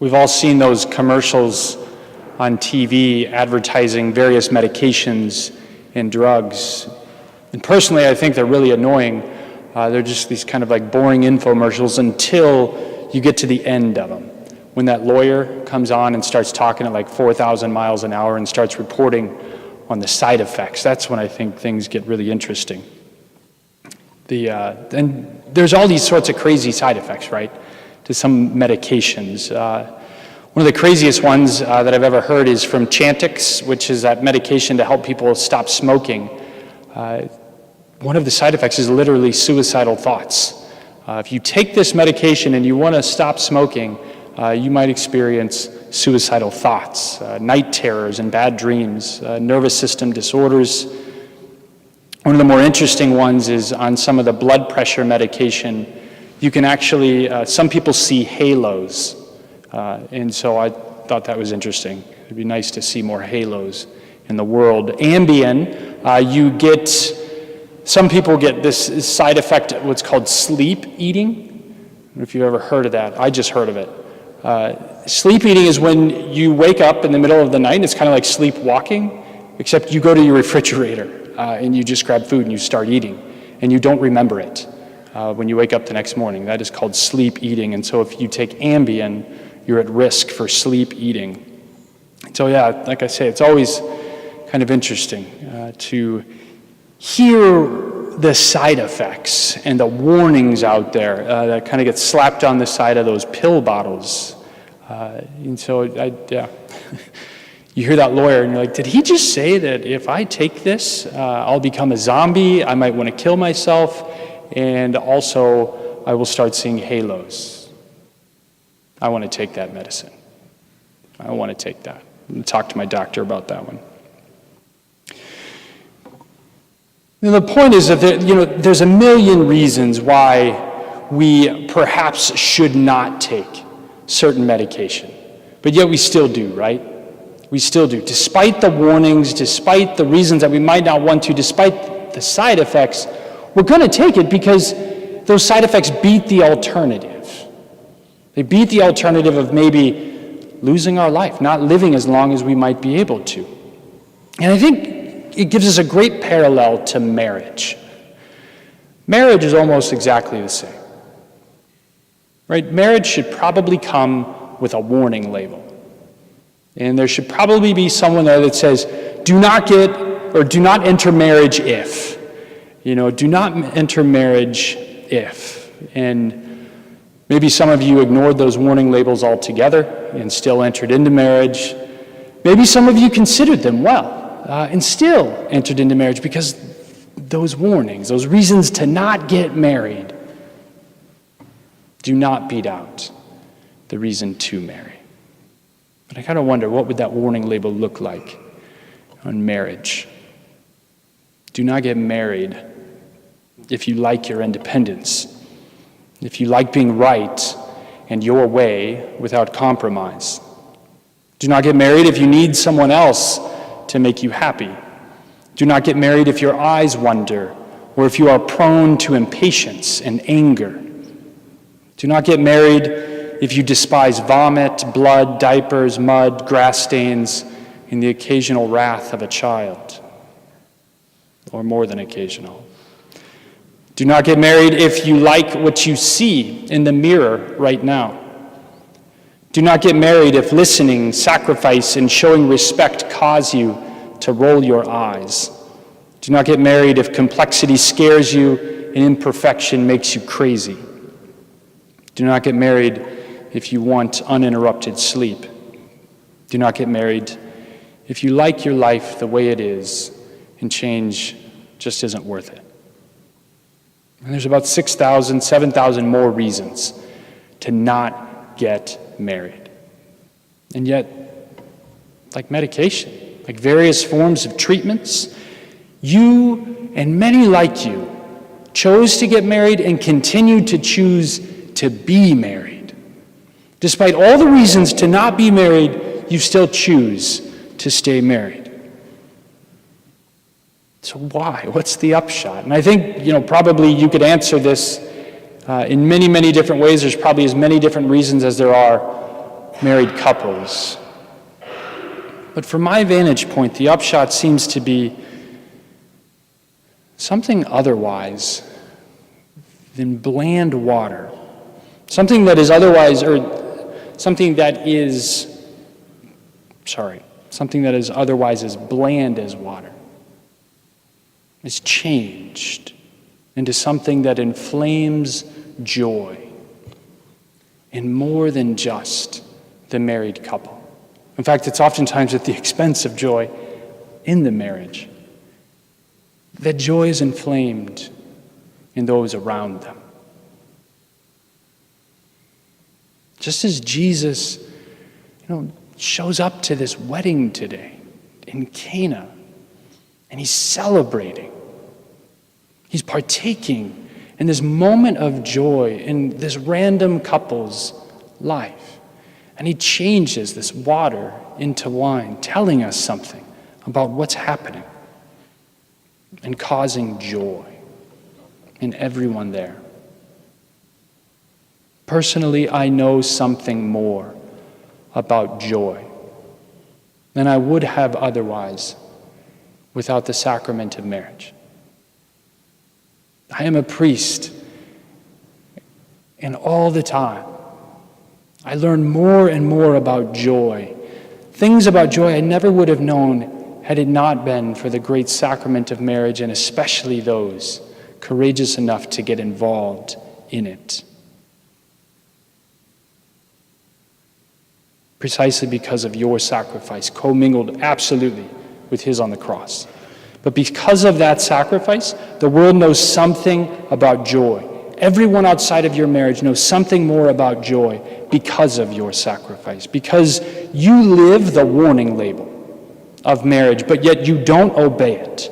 We've all seen those commercials on TV advertising various medications and drugs. And personally, I think they're really annoying. They're just these kind of like boring infomercials until you get to the end of them. When that lawyer comes on and starts talking at like 4,000 miles an hour and starts reporting on the side effects, that's when I think things get really interesting. And there's all these sorts of crazy side effects, right, to some medications. One of the craziest ones that I've ever heard is from Chantix, which is that medication to help people stop smoking. One of the side effects is literally suicidal thoughts. If you take this medication and you want to stop smoking, you might experience suicidal thoughts, night terrors and bad dreams, nervous system disorders. One of the more interesting ones is on some of the blood pressure medication. You can actually, some people see halos. And so I thought that was interesting. It'd be nice to see more halos in the world. Ambien, some people get this side effect, what's called sleep eating. I don't know if you've ever heard of that. I just heard of it. Sleep eating is when you wake up in the middle of the night, and it's kind of like sleepwalking, except you go to your refrigerator and you just grab food and you start eating, and you don't remember it when you wake up the next morning. That is called sleep eating, and so if you take Ambien, you're at risk for sleep eating. So yeah, like I say, it's always kind of interesting to hear the side effects and the warnings out there that kind of get slapped on the side of those pill bottles. And so, you hear that lawyer and you're like, did he just say that if I take this, I'll become a zombie, I might want to kill myself, and also I will start seeing halos? I want to take that medicine. I want to take that. I'm going to talk to my doctor about that one. And the point is that there's a million reasons why we perhaps should not take certain medication, but yet we still do, right? We still do. Despite the warnings, despite the reasons that we might not want to, despite the side effects, we're going to take it because those side effects beat the alternative. They beat the alternative of maybe losing our life, not living as long as we might be able to. And I think it gives us a great parallel to marriage. Marriage is almost exactly the same. Right? Marriage should probably come with a warning label. And there should probably be someone there that says, do not enter marriage if. Do not enter marriage if. And maybe some of you ignored those warning labels altogether and still entered into marriage. Maybe some of you considered them well. And still entered into marriage because those warnings, those reasons to not get married, do not beat out the reason to marry. But I kind of wonder, what would that warning label look like on marriage? Do not get married if you like your independence, if you like being right and your way without compromise. Do not get married if you need someone else to make you happy. Do not get married if your eyes wander or if you are prone to impatience and anger. Do not get married if you despise vomit, blood, diapers, mud, grass stains, and the occasional wrath of a child, or more than occasional. Do not get married if you like what you see in the mirror right now. Do not get married if listening, sacrifice, and showing respect cause you to roll your eyes. Do not get married if complexity scares you and imperfection makes you crazy. Do not get married if you want uninterrupted sleep. Do not get married if you like your life the way it is and change just isn't worth it. And there's about 6,000, 7,000 more reasons to not get married. And yet, like medication, like various forms of treatments, you and many like you chose to get married and continue to choose to be married. Despite all the reasons to not be married, you still choose to stay married. So why? What's the upshot? And I think, probably you could answer this in many, many different ways. There's probably as many different reasons as there are married couples. But from my vantage point, the upshot seems to be something otherwise than bland water. Something that is otherwise, or something that is otherwise as bland as water is changed into something that inflames joy in more than just the married couple. In fact, it's oftentimes at the expense of joy in the marriage. That joy is inflamed in those around them. Just as Jesus, shows up to this wedding today in Cana, and he's celebrating. He's partaking in this moment of joy in this random couple's life. And he changes this water into wine, telling us something about what's happening and causing joy in everyone there. Personally, I know something more about joy than I would have otherwise without the sacrament of marriage. I am a priest, and all the time, I learn more and more about joy. Things about joy I never would have known had it not been for the great sacrament of marriage, and especially those courageous enough to get involved in it. Precisely because of your sacrifice, commingled absolutely with his on the cross. But because of that sacrifice, the world knows something about joy. Everyone outside of your marriage knows something more about joy because of your sacrifice. Because you live the warning label of marriage, but yet you don't obey it.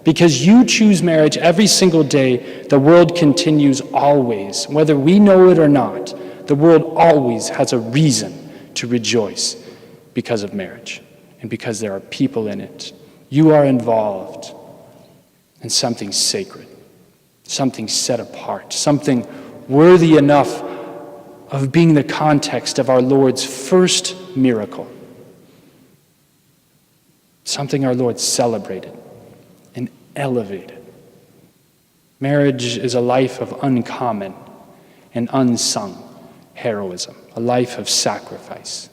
Because you choose marriage every single day, the world continues always. Whether we know it or not, the world always has a reason to rejoice because of marriage and because there are people in it. You are involved in something sacred, something set apart, something worthy enough of being the context of our Lord's first miracle, something our Lord celebrated and elevated. Marriage is a life of uncommon and unsung heroism, a life of sacrifice.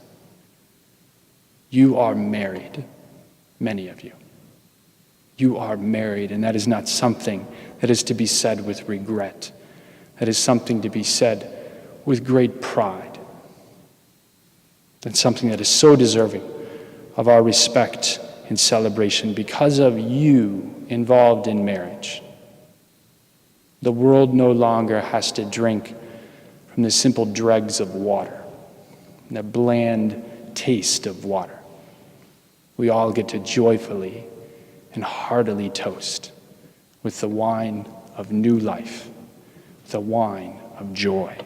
You are married, many of you. You are married, and that is not something that is to be said with regret. That is something to be said with great pride. That's something that is so deserving of our respect and celebration because of you involved in marriage. The world no longer has to drink from the simple dregs of water, the bland taste of water. We all get to joyfully and heartily toast with the wine of new life, the wine of joy.